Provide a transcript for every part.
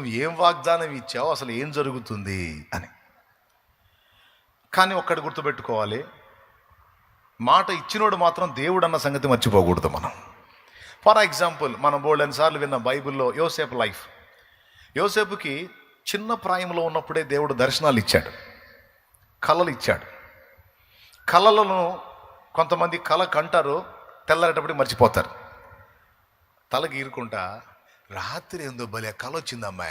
నువ్వు ఏం వాగ్దానం ఇచ్చావు, అసలు ఏం జరుగుతుంది అని. కానీ ఒక్కటి గుర్తుపెట్టుకోవాలి, మాట ఇచ్చినోడు మాత్రం దేవుడు అన్న సంగతి మర్చిపోకూడదు మనం. ఫర్ ఎగ్జాంపుల్, మనం బోల్డెన్ సార్లు విన్న బైబిల్లో యోసేపు లైఫ్. యోసేపుకి చిన్న ప్రాయంలో ఉన్నప్పుడే దేవుడు దర్శనాలు ఇచ్చాడు, కళలు ఇచ్చాడు. కళలను కొంతమంది కళ కంటారు, తెల్లారేటప్పుడు మర్చిపోతారు. తల గీరుకుంటా, రాత్రి ఏందో భలే కళ వచ్చిందమ్మా,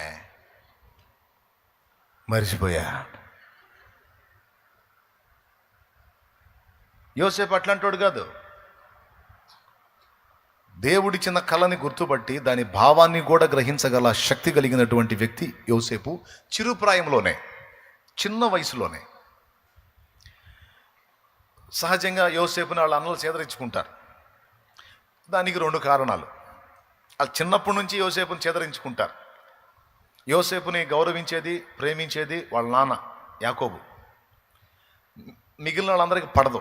మర్చిపోయా. యోసేపు అట్లాంటోడు కాదు. దేవుడిచ్చిన కళని గుర్తుపట్టి దాని భావాన్ని కూడా గ్రహించగల శక్తి కలిగినటువంటి వ్యక్తి యోసేపు. చిరుప్రాయంలోనే, చిన్న వయసులోనే. సహజంగా యోసేపుని వాళ్ళ అన్నలు చేదరించుకుంటారు. దానికి రెండు కారణాలు. వాళ్ళు చిన్నప్పటి నుంచి యోసేపుని చేదరించుకుంటారు. యోసేపుని గౌరవించేది, ప్రేమించేది వాళ్ళ నాన్న యాకోబు. మిగిలిన వాళ్ళందరికీ పడదు,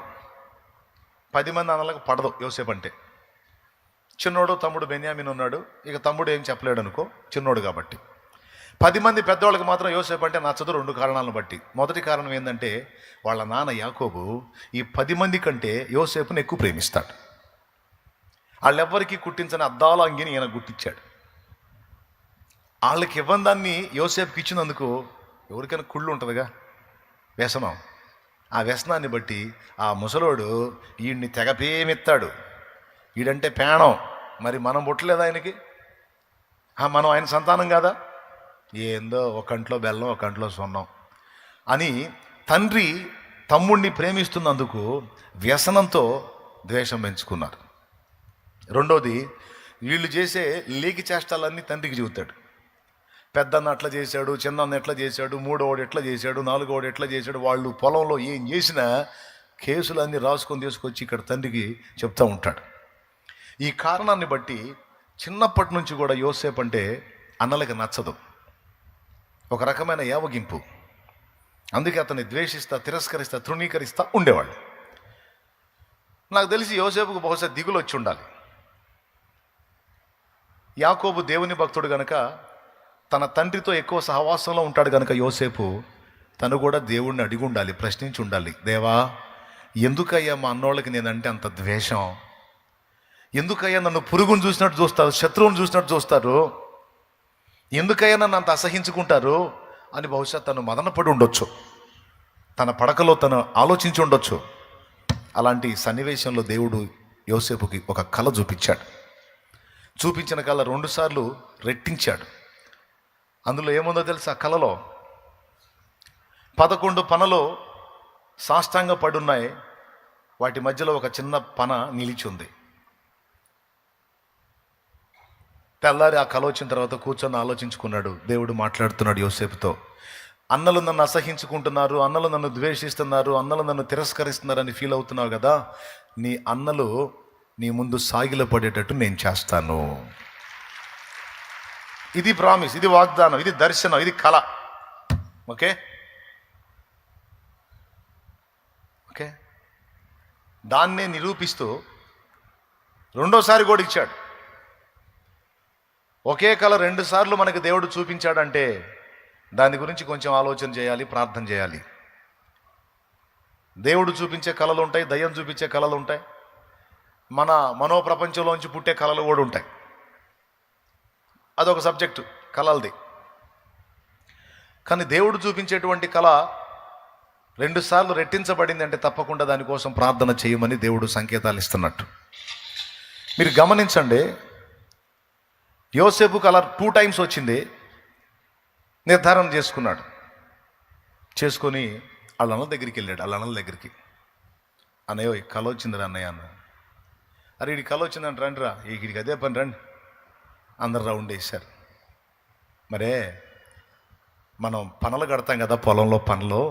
10 మంది అన్నలకు పడదు యోసేపు అంటే. చిన్నోడు తమ్ముడు బెన్యామిన్ ఉన్నాడు, ఇక తమ్ముడు ఏం చెప్పలేడు అనుకో, చిన్నోడు కాబట్టి. 10 మంది పెద్దవాళ్ళకి మాత్రం యోసేపు అంటే నచ్చదు, 2 కారణాలను బట్టి. మొదటి కారణం ఏంటంటే, వాళ్ళ నాన్న యాకోబు ఈ 10 మంది కంటే యోసేపుని ఎక్కువ ప్రేమిస్తాడు. వాళ్ళెవ్వరికీ కుట్టించని అద్దాల అంగిని ఈయన గుట్టించాడు. వాళ్ళకి ఇవ్వని దాన్ని యోసేపుకి ఇచ్చినందుకు ఎవరికైనా కుళ్ళు ఉంటుందిగా, వ్యసనం. ఆ వ్యసనాన్ని బట్టి ఆ ముసలోడు వీడిని తెగపేమిస్తాడు. వీడంటే పేణం, మరి మనం పుట్టలేదు ఆయనకి, మనం ఆయన సంతానం కాదా, ఏందో ఒక కంట్లో బెల్లం ఒక కంట్లో సున్నం అని తండ్రి తమ్ముడిని ప్రేమిస్తున్నందుకు వ్యసనంతో ద్వేషం పెంచుకున్నారు. రెండోది, వీళ్ళు చేసే లేకి చేష్టాలన్నీ తండ్రికి చెబుతాడు. పెద్దన్న ఎట్లా చేశాడు, చిన్నన్న ఎట్లా చేశాడు, మూడోవాడు ఎట్లా చేశాడు, నాలుగోవాడు ఎట్లా చేశాడు, వాళ్ళు పొలంలో ఏం చేసినా కేసులన్నీ రాసుకొని తీసుకొచ్చి ఇక్కడ తండ్రికి చెప్తూ ఉంటాడు. ఈ కారణాన్ని బట్టి చిన్నప్పటి నుంచి కూడా యోసేపు అంటే అన్నలకి నచ్చదు, ఒక రకమైన యావగింపు. అందుకే అతన్ని ద్వేషిస్తా, తిరస్కరిస్తా, తృణీకరిస్తా ఉండేవాళ్ళు. నాకు తెలిసి యోసేపుకు బహుశా దిగులు వచ్చి ఉండాలి. యాకోబు దేవుని భక్తుడు గనక, తన తండ్రితో ఎక్కువ సహవాసంలో ఉంటాడు గనక యోసేపు తను కూడా దేవుణ్ణి అడిగి ఉండాలి, ప్రశ్నించి ఉండాలి. దేవా, ఎందుకయ్యా మా అన్నోళ్ళకి నేనంటే అంత ద్వేషం? ఎందుకయ్యా నన్ను పురుగును చూసినట్టు చూస్తారు, శత్రువుని చూసినట్టు చూస్తారు? ఎందుకయ్యా నన్ను అంత అసహించుకుంటారు అని బహుశా తను మదనపడి ఉండొచ్చు, తన పడకలో తను ఆలోచించి ఉండొచ్చు. అలాంటి సన్నివేశంలో దేవుడు యోసేపుకి ఒక కళ చూపించాడు. చూపించిన కళ 2 సార్లు రెట్టించాడు. అందులో ఏముందో తెలుసా? కళలో 11 పనలో సాష్టాంగ పడున్నాయి, వాటి మధ్యలో ఒక చిన్న పన నిలిచి ఉంది. తెల్లారి ఆ కళ వచ్చిన తర్వాత కూర్చొని ఆలోచించుకున్నాడు. దేవుడు మాట్లాడుతున్నాడు యోసేపుతో, అన్నలు నన్ను అసహించుకుంటున్నారు, అన్నలు నన్ను ద్వేషిస్తున్నారు, అన్నలు నన్ను తిరస్కరిస్తున్నారని ఫీల్ అవుతున్నావు కదా, నీ అన్నలు నీ ముందు సాగిలపడేటట్టు నేను చేస్తాను. ఇది ప్రామిస్, ఇది వాగ్దానం, ఇది దర్శనం, ఇది కళ. ఓకే ఓకే దాన్నే నిరూపిస్తూ రెండోసారి కూడా ఇచ్చాడు. ఒకే కళ 2 సార్లు మనకి దేవుడు చూపించాడంటే దాని గురించి కొంచెం ఆలోచన చేయాలి, ప్రార్థన చేయాలి. దేవుడు చూపించే కళలు ఉంటాయి, దయ్యం చూపించే కళలు ఉంటాయి, మన మనోప్రపంచంలోంచి పుట్టే కళలు కూడా ఉంటాయి. అదొక సబ్జెక్టు కళలది. కానీ దేవుడు చూపించేటువంటి కళ 2 సార్లు రెట్టించబడింది అంటే తప్పకుండా దానికోసం ప్రార్థన చేయమని దేవుడు సంకేతాలు ఇస్తున్నట్టు. మీరు గమనించండి, యోసేపు కళ 2 టైమ్స్ వచ్చింది. నిర్ధారణ చేసుకున్నాడు, చేసుకొని వాళ్ళ అన్నల దగ్గరికి వెళ్ళాడు. వాళ్ళ అన్నల దగ్గరికి, అన్నయ్యో ఈ కళ వచ్చిందిరా అన్నయ్య అన్న. అరే వీడికి కళ వచ్చిందంట, రండి రా, వీడికి అదే పని రండి. అందరు రౌండ్ వేశారు. మరే మనం పనులు కడతాం కదా పొలంలో, పనులు,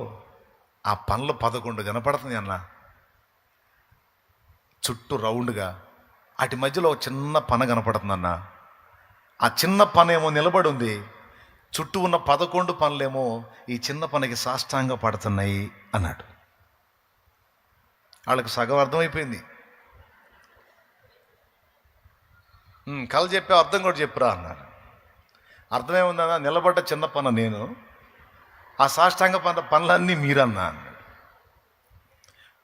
ఆ పనులు 11 కనపడుతుంది అన్న, చుట్టూ రౌండ్గా. వాటి మధ్యలో ఒక చిన్న పన కనపడుతుంది అన్న. ఆ చిన్న పనేమో నిలబడి ఉంది, చుట్టూ ఉన్న 11 పనులేమో ఈ చిన్న పనికి సాష్టాంగ పడుతున్నాయి అన్నాడు. వాళ్ళకి సగం అర్థమైపోయింది. కళ చెప్పే అర్థం కూడా చెప్పురా అన్నారు. అర్థమేముందన్నా, నిలబడ్డ చిన్న పన నేను, ఆ సాష్టాంగ పనులన్నీ మీరన్నా.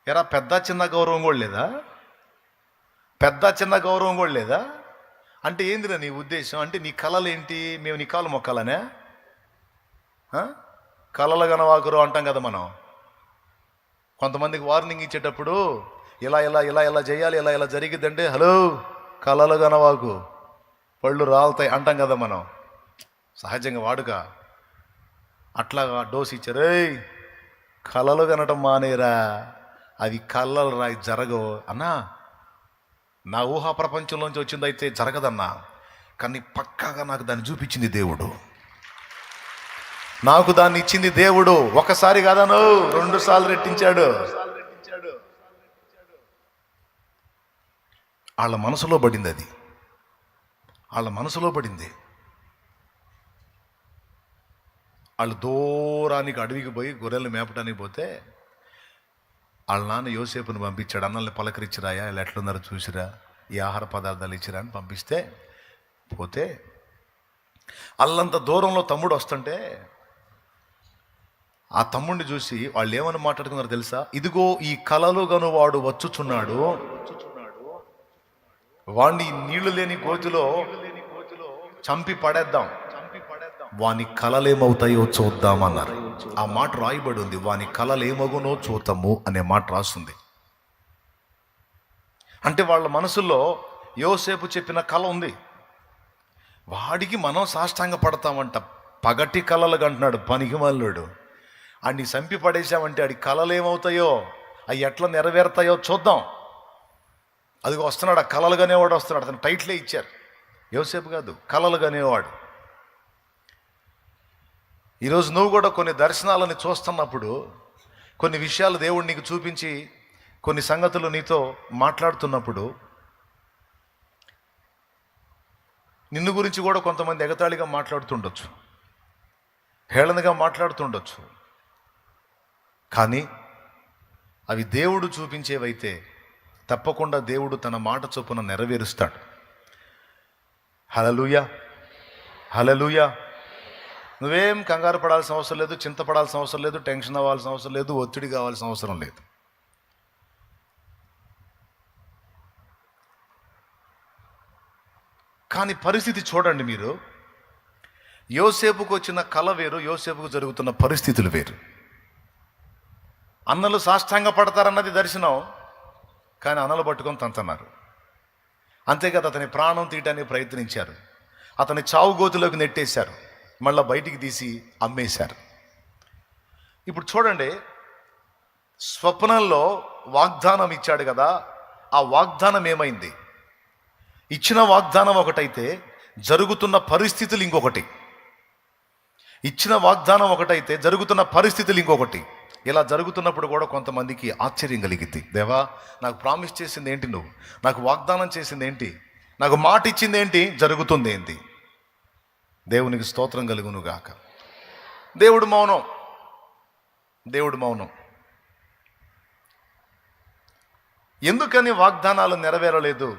ఎరా పెద్ద చిన్న గౌరవం కూడా లేదా? పెద్ద చిన్న గౌరవం కూడా లేదా? అంటే ఏందిరా నీ ఉద్దేశం? అంటే నీ కళలు ఏంటి? మేము నీ కాలు మొక్కాలనే? కళలు గనవాకురు అంటాం కదా మనం. కొంతమందికి వార్నింగ్ ఇచ్చేటప్పుడు ఇలా ఇలా ఇలా ఇలా చేయాలి, ఇలా ఇలా జరిగిద్దంటే హలో కళలు గనవాకు, పళ్ళు రాలుతాయి అంటాం కదా మనం. సహజంగా వాడుక అట్లాగా డోస్ ఇచ్చారు. కళలు కనటం మానేరా, అవి కళ్ళలు రాయి జరగవు అన్నా. నా ఊహా ప్రపంచంలోంచి వచ్చిందైతే జరగదన్నా, కానీ పక్కాగా నాకు దాన్ని చూపించింది దేవుడు. నాకు దాన్ని ఇచ్చింది దేవుడు. ఒకసారి కాదను, 2 సార్లు రెట్టించాడు. వాళ్ళ మనసులో పడింది, అది వాళ్ళ మనసులో పడింది. వాళ్ళు దూరానికి అడవికి పోయి గొర్రెలు మేపడానికి పోతే వాళ్ళ నాన్న యోసేపుని పంపించాడు. అన్నల్ని పలకరించిరాయా, ఇలా ఎట్లున్నారో చూసిరా, ఈ ఆహార పదార్థాలు ఇచ్చిరా అని పంపిస్తే పోతే అల్లంత దూరంలో తమ్ముడు వస్తుంటే ఆ తమ్ముడిని చూసి వాళ్ళు ఏమని మాట్లాడుకున్నారో తెలుసా? ఇదిగో ఈ కలలు గను వాడు వచ్చుచున్నాడు, వాణ్ణి నీళ్లు లేని గోతిలో చంపి పడేద్దాం, వాని కలలేమవుతాయో చూద్దామన్నారు. ఆ మాట రాయబడి ఉంది, వాని కలలేమగునో చూద్దాము అనే మాట రాస్తుంది. అంటే వాళ్ళ మనసులో యోసేపు చెప్పిన కళ ఉంది. వాడికి మనం సాష్టాంగ పడతామంట. పగటి కళలు అంటున్నాడు పనికి మల్లుడు. అన్ని చంపి పడేసామంటే ఆడి కళలు ఏమవుతాయో, అవి ఎట్లా నెరవేరుతాయో చూద్దాం. అదిగో వస్తున్నాడు, ఆ కళలు కనేవాడు వస్తున్నాడు. అతను టైటిలే ఇచ్చారు, యోసేపు కాదు, కళలు కనేవాడు. ఈరోజు నువ్వు కూడా కొన్ని దర్శనాలను చూస్తున్నప్పుడు, కొన్ని విషయాలు దేవుడు నీకు చూపించి కొన్ని సంగతులు నీతో మాట్లాడుతున్నప్పుడు, నిన్ను గురించి కూడా కొంతమంది ఎగతాళిగా మాట్లాడుతుండొచ్చు, హేళనగా మాట్లాడుతుండొచ్చు. కానీ అవి దేవుడు చూపించేవైతే తప్పకుండా దేవుడు తన మాట చొప్పున నెరవేరుస్తాడు. హల్లెలూయా, హల్లెలూయా. నువ్వేం కంగారు పడాల్సిన అవసరం లేదు, చింతపడాల్సిన అవసరం లేదు, టెన్షన్ అవ్వాల్సిన అవసరం లేదు, ఒత్తిడి కావాల్సిన అవసరం లేదు. కానీ పరిస్థితి చూడండి మీరు. యోసేపుకు వచ్చిన కళ వేరు, యోసేపుకు జరుగుతున్న పరిస్థితులు వేరు. అన్నలు సాష్టాంగ పడతారన్నది దర్శనం, కానీ అన్నలు పట్టుకొని తంతన్నారు. అంతేకాదు, అతని ప్రాణం తీయటానికి ప్రయత్నించారు, అతని చావు గోతులోకి నెట్టేశారు, మళ్ళీ బయటికి తీసి అమ్మేశారు. ఇప్పుడు చూడండి, స్వప్నంలో వాగ్దానం ఇచ్చాడు కదా, ఆ వాగ్దానం ఏమైంది? ఇచ్చిన వాగ్దానం ఒకటైతే జరుగుతున్న పరిస్థితులు ఇంకొకటి. ఇచ్చిన వాగ్దానం ఒకటైతే జరుగుతున్న పరిస్థితులు ఇంకొకటి. ఇలా జరుగుతున్నప్పుడు కూడా కొంతమందికి ఆశ్చర్యం కలిగింది. దేవా, నాకు ప్రామిస్ చేసింది ఏంటి? నువ్వు నాకు వాగ్దానం చేసింది ఏంటి? నాకు మాట ఇచ్చింది ఏంటి? జరుగుతుంది ఏంటి? దేవునికి స్తోత్రం కలుగును గాక. దేవుడు మౌనం, దేవుడు మౌనం. ఎందుకని వాగ్దానాలు నెరవేరలేదు?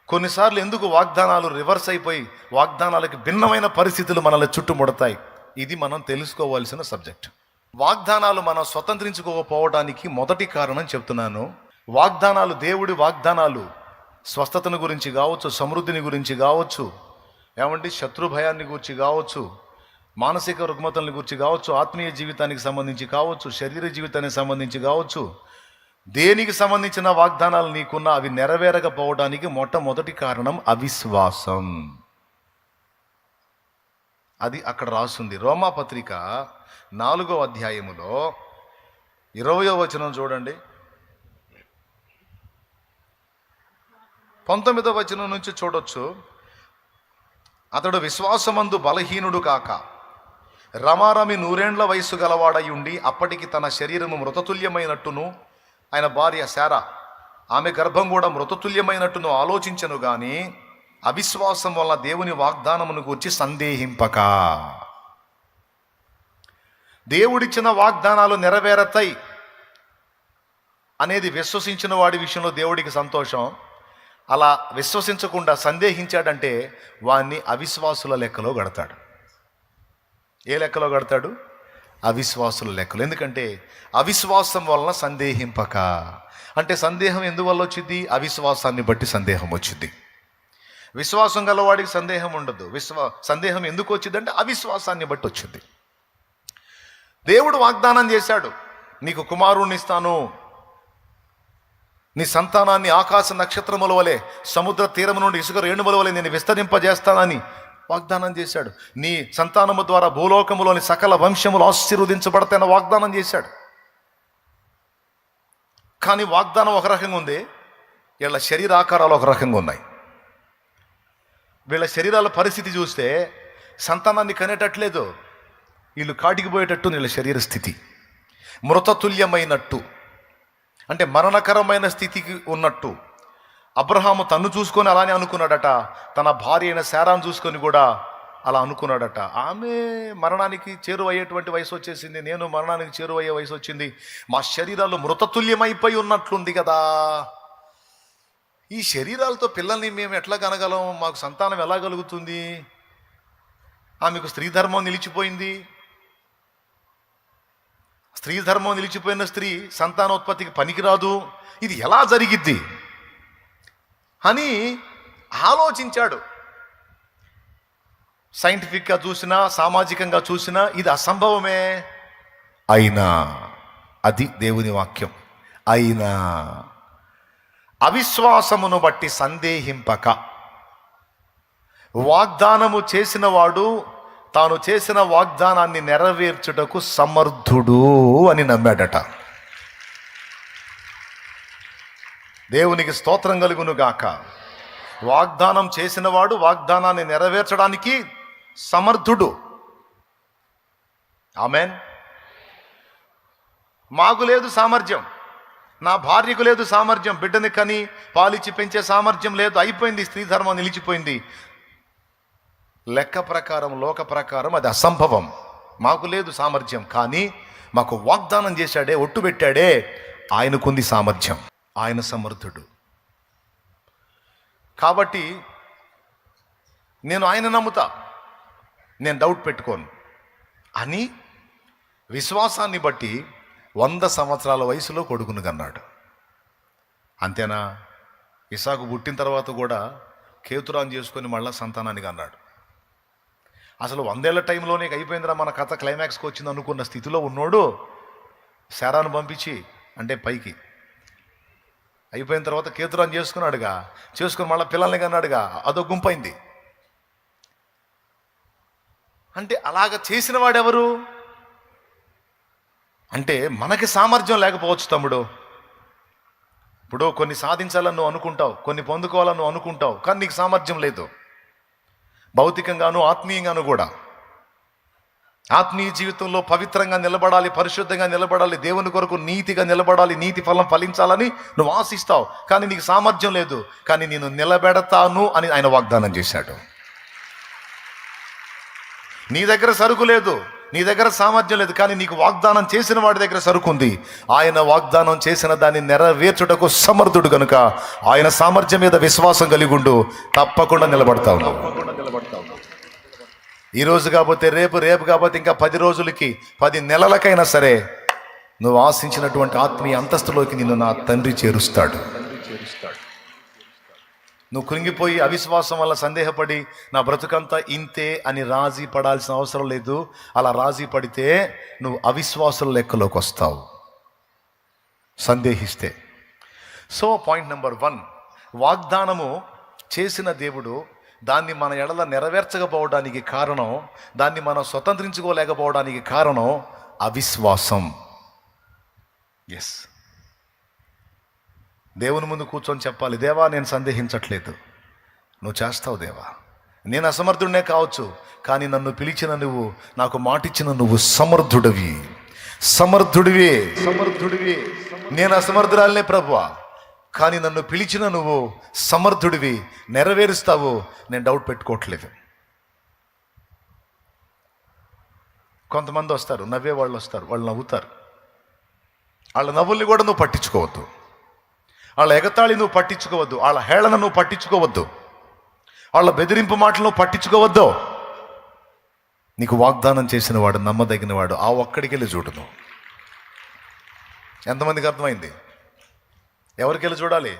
కొన్నిసార్లు ఎందుకు వాగ్దానాలు రివర్స్ అయిపోయి వాగ్దానాలకు భిన్నమైన పరిస్థితులు మనల్ని చుట్టుముడతాయి? ఇది మనం తెలుసుకోవాల్సిన సబ్జెక్ట్. వాగ్దానాలు మనం స్వతంత్రించుకోకపోవడానికి మొదటి కారణం చెప్తున్నాను. వాగ్దానాలు, దేవుడి వాగ్దానాలు స్వస్థతను గురించి కావచ్చు, సమృద్ధిని గురించి కావచ్చు, ఏమంటే శత్రు భయాన్ని గురించి కావచ్చు, మానసిక రుగ్మతల్ని గురించి కావచ్చు, ఆత్మీయ జీవితానికి సంబంధించి కావచ్చు, శరీర జీవితానికి సంబంధించి కావచ్చు, దేనికి సంబంధించిన వాగ్దానాలు నీకున్న అవి నెరవేరకపోవడానికి మొట్టమొదటి కారణం అవిశ్వాసం. అది అక్కడ రాస్తుంది. రోమాపత్రిక 4వ అధ్యాయములో 20వ వచనం చూడండి. 19వ వచనం నుంచి చూడొచ్చు. అతడు విశ్వాసమందు బలహీనుడు కాక రమారమి 100 ఏండ్ల వయస్సు గలవాడై ఉండి అప్పటికి తన శరీరము మృతతుల్యమైనట్టును, ఆయన భార్య శారా ఆమె గర్భం కూడా మృతతుల్యమైనట్టును ఆలోచించను గాని అవిశ్వాసం వల్ల దేవుని వాగ్దానమును గురించి సందేహింపక. దేవుడిచ్చిన వాగ్దానాలు నెరవేరతాయి అనేది విశ్వసించిన వాడి విషయంలో దేవుడికి సంతోషం. అలా విశ్వసించకుండా సందేహించాడంటే వాణ్ణి అవిశ్వాసుల లెక్కలో గడతాడు. ఏ లెక్కలో కడతాడు? అవిశ్వాసుల లెక్కలు. ఎందుకంటే అవిశ్వాసం వలన సందేహింపక. అంటే సందేహం ఎందువల్ల వచ్చింది? అవిశ్వాసాన్ని బట్టి సందేహం వచ్చింది. విశ్వాసం గలవాడికి సందేహం ఉండదు. సందేహం ఎందుకు వచ్చిందంటే అవిశ్వాసాన్ని బట్టి వచ్చింది. దేవుడు వాగ్దానం చేశాడు, నీకు కుమారుణ్ణి ఇస్తాను, నీ సంతానాన్ని ఆకాశ నక్షత్రముల వలె, సముద్ర తీరము నుండి ఇసుక రేణువుల వలె నేను విస్తరింపజేస్తానని వాగ్దానం చేశాడు. నీ సంతానము ద్వారా భూలోకములోని సకల వంశములు ఆశీర్వదించబడతాయని వాగ్దానం చేశాడు. కానీ వాగ్దానం ఒక రకంగా ఉంది, వీళ్ళ శరీరాకారాలు ఒక రకంగా ఉన్నాయి. వీళ్ళ శరీరాల పరిస్థితి చూస్తే సంతానాన్ని కనేటట్లేదు. వీళ్ళు కాటికి పోయేటట్టు వీళ్ళ శరీర స్థితి మృతతుల్యమైనట్టు, అంటే మరణకరమైన స్థితికి ఉన్నట్టు. అబ్రహాము తన్ను చూసుకొని అలానే అనుకున్నాడట, తన భార్య అయిన శారాను చూసుకొని కూడా అలా అనుకున్నాడట. ఆమె మరణానికి చేరువయ్యేటువంటి వయసు వచ్చేసింది, నేను మరణానికి చేరువయ్యే వయసు వచ్చింది, మా శరీరాలు మృతతుల్యమైపోయి ఉన్నట్లుంది కదా, ఈ శరీరాలతో పిల్లల్ని మేము ఎట్లా కనగలం, మాకు సంతానం ఎలా కలుగుతుంది, ఆమెకు స్త్రీ ధర్మం నిలిచిపోయింది, స్త్రీ ధర్మం నిలిచిపోయిన స్త్రీ సంతానోత్పత్తికి పనికిరాదు, ఇది ఎలా జరిగిద్ది అని ఆలోచించాడు. సైంటిఫిక్గా చూసినా సామాజికంగా చూసినా ఇది అసంభవమే. అయినా, అది దేవుని వాక్యం, అయినా అవిశ్వాసమును బట్టి సందేహింపక, వాగ్దానము చేసిన వాడు తాను చేసిన వాగ్దానాన్ని నెరవేర్చుటకు సమర్థుడు అని నమ్మాడట. దేవునికి స్తోత్రం కలుగును గాక. వాగ్దానం చేసిన వాడు వాగ్దానాన్ని నెరవేర్చడానికి సమర్థుడు. ఆమెన్. మాకు లేదు సామర్థ్యం, నా భార్యకు లేదు సామర్థ్యం, బిడ్డని కని పాలిచ్చి పెంచే సామర్థ్యం లేదు, అయిపోయింది, స్త్రీ ధర్మం నిలిచిపోయింది. లెక్క ప్రకారం, లోక ప్రకారం అది అసంభవం. మాకు లేదు సామర్థ్యం, కానీ మాకు వాగ్దానం చేశాడే, ఒట్టు పెట్టాడే, ఆయనకుంది సామర్థ్యం, ఆయన సమర్థుడు. కాబట్టి నేను ఆయన నమ్ముతా, నేను డౌట్ పెట్టుకోను అని విశ్వాసాన్ని బట్టి 100 సంవత్సరాల వయసులో కొడుకును కన్నాడు. అంతేనా? ఇసాకు పుట్టిన తర్వాత కూడా కేతురాన్ చేసుకొని మళ్ళా సంతానానికి అన్నాడు. అసలు 100 ఏళ్ల టైంలోనే అయిపోయిందిరా మన కథ, క్లైమాక్స్కి వచ్చింది అనుకున్న స్థితిలో ఉన్నోడు శారాను పంపించి, అంటే పైకి అయిపోయిన తర్వాత కేతురాన్ చేసుకుని మళ్ళీ పిల్లల్ని కన్నాడుగా, అదో గుంపైంది. అంటే అలాగ చేసిన వాడెవరు అంటే మనకి సామర్థ్యం లేకపోవచ్చు తమ్ముడు. ఇప్పుడు కొన్ని సాధించాలని నువ్వు అనుకుంటావు, కొన్ని పొందుకోవాలని నువ్వు అనుకుంటావు, కానీ నీకు సామర్థ్యం లేదు, భౌతికంగాను ఆత్మీయంగాను కూడా. ఆత్మీయ జీవితంలో పవిత్రంగా నిలబడాలి, పరిశుద్ధంగా నిలబడాలి, దేవుని కొరకు నీతిగా నిలబడాలి, నీతి ఫలం ఫలించాలని నువ్వు ఆశిస్తావు, కానీ నీకు సామర్థ్యం లేదు. కానీ నేను నిలబెడతాను అని ఆయన వాగ్దానం చేశాడు. నీ దగ్గర సరుకు లేదు, నీ దగ్గర సామర్థ్యం లేదు, కానీ నీకు వాగ్దానం చేసిన వాడి దగ్గర సరుకు ఉంది. ఆయన వాగ్దానం చేసిన దాన్ని నెరవేర్చుటకు సమర్థుడు కనుక ఆయన సామర్థ్యం మీద విశ్వాసం కలిగి ఉండు, తప్పకుండా నిలబడతావు. ఈరోజు కాకపోతే రేపు, రేపు కాకపోతే ఇంకా 10 రోజులకి, 10 నెలలకైనా సరే నువ్వు ఆశించినటువంటి ఆత్మీయ అంతస్తులోకి నిన్ను నా తండ్రి చేరుస్తాడు. నువ్వు కృంగిపోయి అవిశ్వాసం వల్ల సందేహపడి నా బ్రతుకంతా ఇంతే అని రాజీ పడాల్సిన అవసరం లేదు. అలా రాజీ పడితే నువ్వు అవిశ్వాసుల లెక్కలోకి వస్తావు, సందేహిస్తే. సో పాయింట్ నెంబర్ 1, వాగ్దానము చేసిన దేవుడు దాన్ని మన ఎడల నెరవేర్చకపోవడానికి కారణం, దాన్ని మనం స్వతంత్రించుకోలేకపోవడానికి కారణం అవిశ్వాసం. ఎస్, దేవుని ముందు కూర్చొని చెప్పాలి, దేవా నేను సందేహించట్లేదు, నువ్వు చేస్తావు దేవా, నేను అసమర్థుడినే కావచ్చు, కానీ నన్ను పిలిచిన నువ్వు, నాకు మాటిచ్చిన నువ్వు సమర్థుడివి, సమర్థుడివి, సమర్థుడివి. నేను అసమర్థురాలనే ప్రభువా, కానీ నన్ను పిలిచిన నువ్వు సమర్థుడివి, నెరవేరుస్తావు, నేను డౌట్ పెట్టుకోవట్లేదు. కొంతమంది వస్తారు, నవ్వే వాళ్ళు వస్తారు, వాళ్ళు నవ్వుతారు, వాళ్ళ నవ్వుల్ని కూడా నువ్వు పట్టించుకోవద్దు, వాళ్ళ ఎగతాళి నువ్వు పట్టించుకోవద్దు, వాళ్ళ హేళన నువ్వు పట్టించుకోవద్దు, వాళ్ళ బెదిరింపు మాటలు నువ్వు పట్టించుకోవద్దు. నీకు వాగ్దానం చేసిన వాడు నమ్మదగిన వాడు, ఆ ఒక్కడికి వెళ్ళి చూడు నువ్వు. ఎంతమందికి అర్థమైంది? ఎవరికి వెళ్ళి చూడాలి?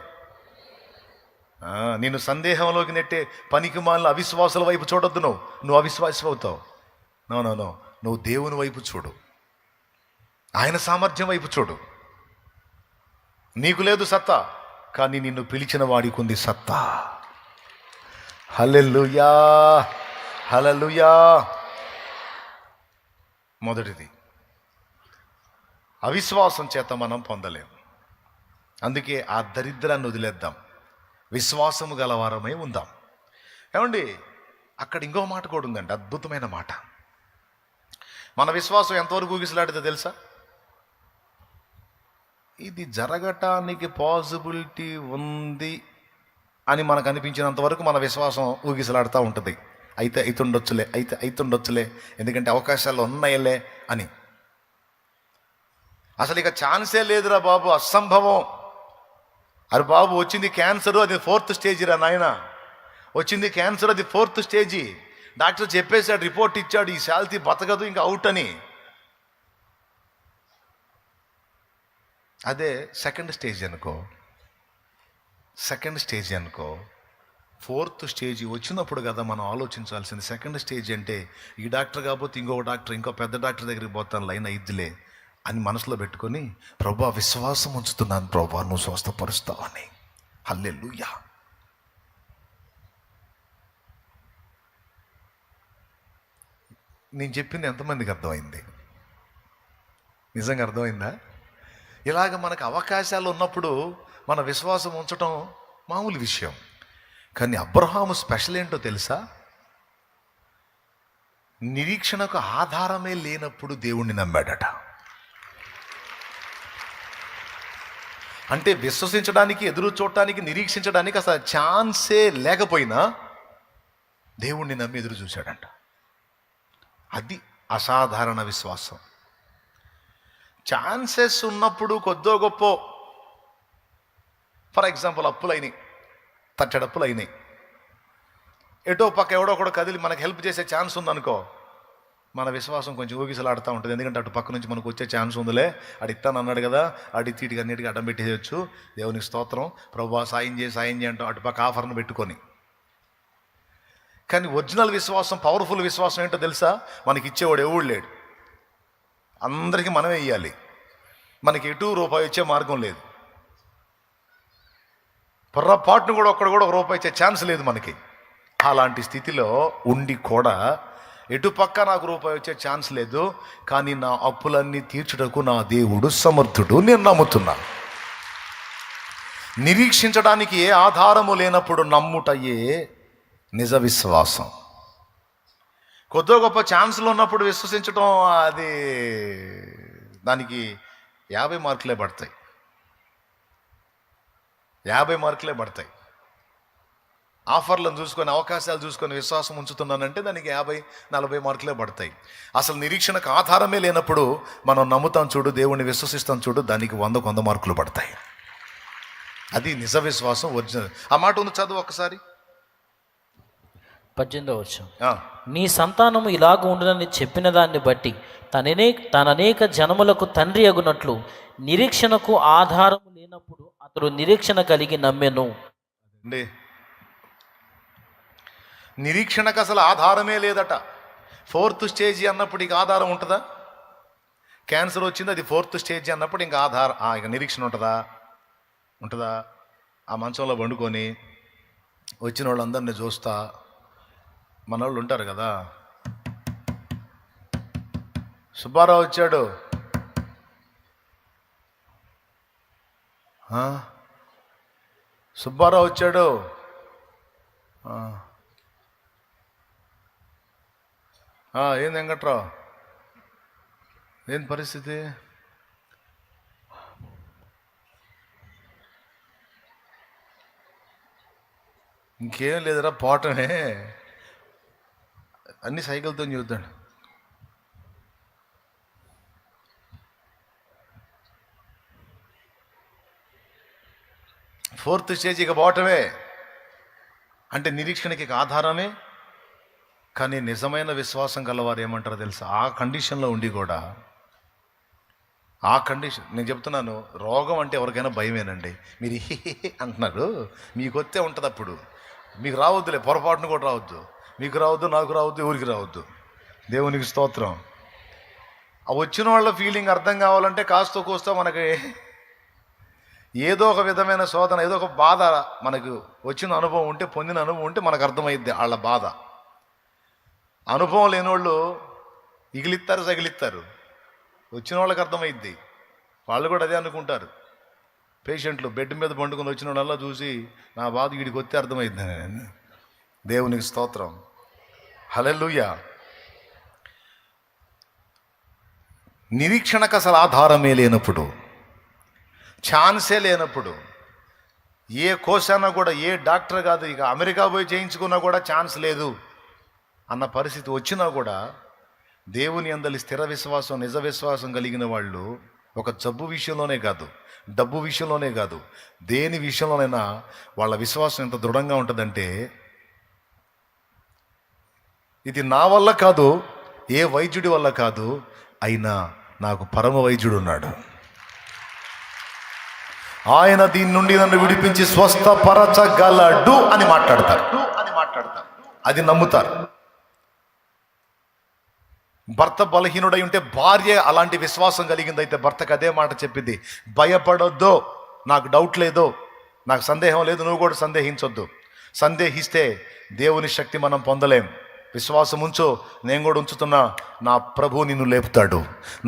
నేను సందేహంలోకి నెట్టే పనికి మాలిన అవిశ్వాసాల వైపు చూడొద్దు. నువ్వు అవిశ్వాసం అవుతావు. నో, నువ్వు దేవుని వైపు చూడు, ఆయన సామర్థ్యం వైపు చూడు. నీకు లేదు సత్తా, కానీ నిన్ను పిలిచిన వాడికి ఉంది సత్తా. హల్లెలూయా, హల్లెలూయా. మొదటిది, అవిశ్వాసం చేత మనం పొందలేము. అందుకే ఆ దరిద్రాన్ని వదిలేద్దాం, విశ్వాసము గలవారమై ఉందాం. ఏమండి, అక్కడ ఇంకో మాట కూడా ఉందండి, అద్భుతమైన మాట. మన విశ్వాసం ఎంతవరకు ఊగిసలాడితే తెలుసా? ఇది జరగటానికి పాసిబిలిటీ ఉంది అని మనకు అనిపించినంత వరకు మన విశ్వాసం ఊగిసలాడుతూ ఉంటుంది. అయితుండొచ్చులే, ఎందుకంటే అవకాశాలు ఉన్నాయిలే అని. అసలు ఇక ఛాన్సే లేదురా బాబు, అసంభవం. అరే బాబు, వచ్చింది క్యాన్సర్, అది 4th స్టేజ్ రా నాయన. వచ్చింది క్యాన్సర్, అది 4th స్టేజీ. డాక్టర్ చెప్పేశాడు, రిపోర్ట్ ఇచ్చాడు, ఈ శాల్తీ బతకదు, ఇంకా అవుట్ అని. అదే సెకండ్ స్టేజ్ అనుకో, 4th స్టేజ్ వచ్చినప్పుడు కదా మనం ఆలోచించాల్సింది. సెకండ్ స్టేజ్ అంటే ఈ డాక్టర్ కాకపోతే ఇంకో పెద్ద డాక్టర్ దగ్గరికి పోతాను, లైన్ అయిద్దిలే అని మనసులో పెట్టుకొని, ప్రభువా విశ్వాసం ఉంచుతున్నాను, ప్రభువా నువ్వు స్వస్థపరుస్తావని. హల్లెలూయా. నేను చెప్పింది ఎంతమందికి అర్థమైంది? నిజంగా అర్థమైందా? ఇలాగ మనకు అవకాశాలు ఉన్నప్పుడు మన విశ్వాసం ఉంచటం మామూలు విషయం. కానీ అబ్రహాము స్పెషల్ ఏంటో తెలుసా? నిరీక్షణకు ఆధారమే లేనప్పుడు దేవుణ్ణి నమ్మాడట. అంటే విశ్వసించడానికి, ఎదురు చూడటానికి, నిరీక్షించడానికి అసలు ఛాన్సే లేకపోయినా దేవుణ్ణి నమ్మి ఎదురు చూశాడంట. అది అసాధారణ విశ్వాసం. ఛాన్సెస్ ఉన్నప్పుడు కొద్దో గొప్ప, ఫర్ ఎగ్జాంపుల్ అప్పులైనాయి, తట్టడప్పులు అయినాయి, ఎటో పక్క ఎవడో కూడా కదిలి మనకు హెల్ప్ చేసే ఛాన్స్ ఉందనుకో, మన విశ్వాసం కొంచెం ఊగిసలాడుతూ ఉంటుంది. ఎందుకంటే అటు పక్క నుంచి మనకు వచ్చే ఛాన్స్ ఉందిలే, అడిగితాను అన్నాడు కదా, అడిగితీటికి అన్నిటికీ అడ్డం పెట్టేయచ్చు. దేవునికి స్తోత్రం, ప్రభువా సాయం చేయి అంటాం అటు పక్క ఆఫర్ను పెట్టుకొని. కానీ ఒరిజినల్ విశ్వాసం, పవర్ఫుల్ విశ్వాసం ఏంటో తెలుసా? మనకి ఇచ్చేవాడు ఎవడు లేడు, అందరికీ మనమే ఇవ్వాలి. మనకి ఎటు రూపాయి వచ్చే మార్గం లేదు, పొర్రపాటును కూడా ఒక్కడు కూడా రూపాయి ఇచ్చే ఛాన్స్ లేదు మనకి. అలాంటి స్థితిలో ఉండి కూడా ఎటు పక్క నాకు రూపాయి వచ్చే ఛాన్స్ లేదు, కానీ నా అప్పులన్నీ తీర్చుటకు నా దేవుడు సమర్థుడు, నేను నమ్ముతున్నా. నిరీక్షించడానికి ఏ ఆధారము లేనప్పుడు నమ్ముటయే నిజ విశ్వాసం. కొద్దో గొప్ప ఛాన్సులు ఉన్నప్పుడు విశ్వసించడం, అది దానికి 50 మార్కులే పడతాయి, 50 మార్కులే పడతాయి. ఆఫర్లను చూసుకొని, అవకాశాలు చూసుకొని విశ్వాసం ఉంచుతున్నానంటే దానికి 50-40 మార్కులే పడతాయి. అసలు నిరీక్షణకు ఆధారమే లేనప్పుడు మనం నమ్ముతాం చూడు, దేవుణ్ణి విశ్వసిస్తాం చూడు, దానికి 100 మార్కులు పడతాయి. అది నిజ విశ్వాసం, ఒరిజినల్. ఆ మాట ఉంది, చదువు ఒక్కసారి. 18వ వచనం. నీ సంతానము ఇలాగ ఉండునని చెప్పిన దాన్ని బట్టి తననేక జనములకు తండ్రి అగునట్లు నిరీక్షణకు ఆధారము లేనప్పుడు అతడు నిరీక్షణ కలిగి నమ్మెను. నిరీక్షణకు అసలు ఆధారమే లేదట. 4th స్టేజ్ అన్నప్పుడు ఇక ఆధారం ఉంటుందా? క్యాన్సర్ వచ్చింది, అది 4th స్టేజ్ అన్నప్పుడు ఇంకా ఇక నిరీక్షణ ఉంటుందా? ఆ మంచంలో వండుకొని వచ్చిన వాళ్ళందరినీ చూస్తా, మన వాళ్ళు ఉంటారు కదా, సుబ్బారావు వచ్చాడు, సుబ్బారావు వచ్చాడు, ఏంది వెంకట్రావు, ఏంది పరిస్థితి? ఇంకేం లేదురా, పోవటమే, అన్ని సైకిల్తో చూద్దాం. ఫోర్త్ స్టేజ్ ఇక పోవటమే అంటే నిరీక్షణకి ఆధారమే కానీ నిజమైన విశ్వాసం గలవారు ఏమంటారో తెలుసా? ఆ కండిషన్లో ఉండి కూడా, ఆ కండిషన్ నేను చెప్తున్నాను, రోగం అంటే ఎవరికైనా భయమేనండి. మీరు అంటున్నారు, మీకు వస్తే ఉంటుంది. అప్పుడు మీకు రావద్దులే, పొరపాటును కూడా రావద్దు. మీకు రావద్దు, నాకు రావద్దు, ఎవరికి రావద్దు. దేవునికి స్తోత్రం. ఆ వచ్చిన వాళ్ళ ఫీలింగ్ అర్థం కావాలంటే కాస్త కూస్తో మనకి ఏదో ఒక విధమైన శోధన, ఏదో ఒక బాధ మనకు వచ్చిన అనుభవం ఉంటే, పొందిన అనుభవం ఉంటే మనకు అర్థమైద్ది వాళ్ళ బాధ. అనుభవం లేని వాళ్ళు ఇగిలిస్తారు, సగిలిస్తారు. వచ్చిన వాళ్ళకి అర్థమైద్ది. వాళ్ళు కూడా అదే అనుకుంటారు. పేషెంట్లు బెడ్ మీద పండుకొని వచ్చిన వాళ్ళల్లా చూసి, నా బాధ వీడికి వస్తే అర్థమైద్ది అని. దేవునికి స్తోత్రం. హల్లెలూయా. నిరీక్షణకు అసలు ఆధారమే లేనప్పుడు, ఛాన్సే లేనప్పుడు, ఏ కోశానా కూడా, ఏ డాక్టర్ కాదు, ఇక అమెరికా పోయి చేయించుకున్నా కూడా ఛాన్స్ లేదు అన్న పరిస్థితి వచ్చినా కూడా, దేవుని యందలి స్థిర విశ్వాసం, నిజ విశ్వాసం కలిగిన వాళ్ళు ఒక జబ్బు విషయంలోనే కాదు, డబ్బు విషయంలోనే కాదు, దేని విషయంలోనైనా వాళ్ళ విశ్వాసం ఎంత దృఢంగా ఉంటుందంటే, ఇది నా వల్ల కాదు, ఏ వైద్యుడి వల్ల కాదు, అయినా నాకు పరమ వైద్యుడు ఉన్నాడు, ఆయన దీని నుండి నన్ను విడిపించి స్వస్థపరచగలడు అని మాట్లాడతారు. అది నమ్ముతారు. భర్త బలహీనుడై ఉంటే భార్య అలాంటి విశ్వాసం కలిగిందైతే భర్తకు అదే మాట చెప్పింది, భయపడొద్దు, నాకు డౌట్ లేదు, నాకు సందేహం లేదు, నువ్వు కూడా సందేహించొద్దు. సందేహిస్తే దేవుని శక్తి మనం పొందలేం. విశ్వాసం ఉంచు, నేను కూడా ఉంచుతున్నా. నా ప్రభు నిన్ను లేపుతాడు,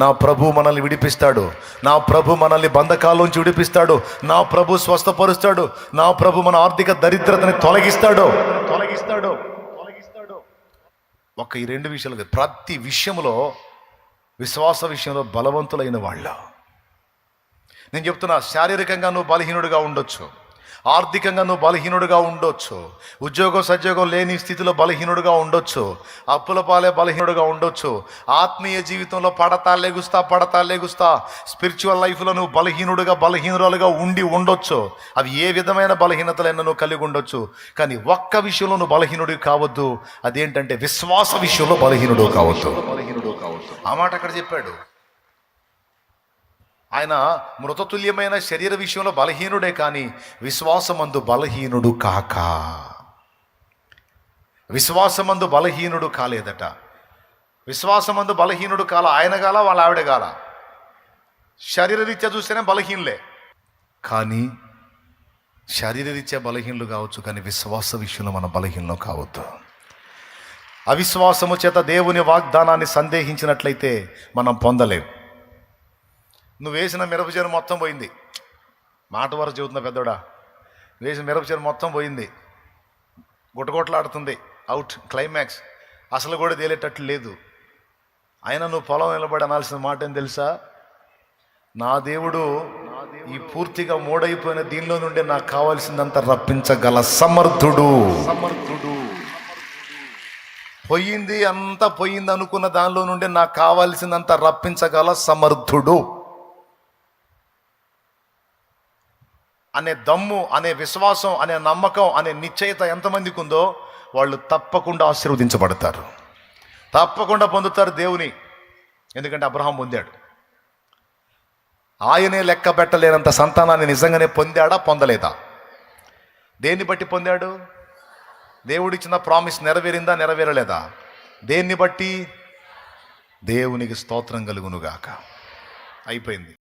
నా ప్రభు మనల్ని విడిపిస్తాడు, నా ప్రభు మనల్ని బంధకాల్లోంచి విడిపిస్తాడు, నా ప్రభు స్వస్థపరుస్తాడు, నా ప్రభు మన ఆర్థిక దరిద్రతని తొలగిస్తాడు. ఒక్క ఈ రెండు విషయాలు కాదు, ప్రతి విషయంలో, విశ్వాస విషయంలో బలవంతులైన వాళ్ళ. నేను చెప్తున్నా, శారీరకంగా నువ్వు బలహీనుడిగా ఉండొచ్చు, ఆర్థికంగా నువ్వు బలహీనుడిగా ఉండొచ్చు, ఉద్యోగం సద్యోగం లేని స్థితిలో బలహీనుడిగా ఉండొచ్చు, అప్పుల పాలే బలహీనుడిగా ఉండొచ్చు, ఆత్మీయ జీవితంలో పడతా లెగుస్తా, స్పిరిచువల్ లైఫ్లో నువ్వు బలహీనురాలుగా ఉండి ఉండొచ్చు. అవి ఏ విధమైన బలహీనతలైనా నువ్వు కలిగి ఉండొచ్చు. కానీ ఒక్క విషయంలో నువ్వు బలహీనుడు కావద్దు, అదేంటంటే విశ్వాస విషయంలో బలహీనుడు కావద్దు. ఆ మాట అక్కడ చెప్పాడు. ఆయన మృతతుల్యమైన శరీర విషయంలో బలహీనుడే, కానీ విశ్వాసమందు బలహీనుడు కాక. విశ్వాసమందు బలహీనుడు కాలేదట. విశ్వాసమందు బలహీనుడు కాల, ఆయన గాల, వాళ్ళ ఆవిడ గాల. శరీరరీత్యా చూస్తేనే బలహీనులే, కానీ శరీరరీత్యా బలహీనులు కావచ్చు, కానీ విశ్వాస విషయంలో మన బలహీనలు కావద్దు. అవిశ్వాసము చేత దేవుని వాగ్దానాన్ని సందేహించినట్లయితే మనం పొందలేం. నువ్వు వేసిన మిరపచేను మొత్తం పోయింది, మాట వరకు చెబుతున్నా పెద్దోడా, వేసిన మిరపచేను మొత్తం పోయింది, గుట్టగొట్టలాడుతుంది, అవుట్, క్లైమాక్స్, అసలు కూడా తేలేటట్లు లేదు. అయినా నువ్వు పొలం నిలబడి అనాల్సిన మాట ఏం తెలుసా? నా దేవుడు ఈ పూర్తిగా మూడైపోయిన దీనిలో నుండి నాకు కావాల్సిందంత రప్పించగల సమర్థుడు. పోయింది అంతా పోయింది అనుకున్న దానిలో నుండి నాకు కావాల్సిందంత రప్పించగల సమర్థుడు అనే దమ్ము, అనే విశ్వాసం, అనే నమ్మకం, అనే నిశ్చయత ఎంతమందికి ఉందో వాళ్ళు తప్పకుండా ఆశీర్వదించబడతారు, తప్పకుండా పొందుతారు దేవుని. ఎందుకంటే అబ్రహాం పొందాడు. ఆయనే లెక్క పెట్టలేనంత సంతానాన్ని నిజంగానే పొందాడా, పొందలేదా? దేన్ని బట్టి పొందాడు? దేవుడిచ్చిన ప్రామిస్ నెరవేరిందా, నెరవేరలేదా? దేన్ని బట్టి? దేవునికి స్తోత్రం కలుగునుగాక. అయిపోయింది.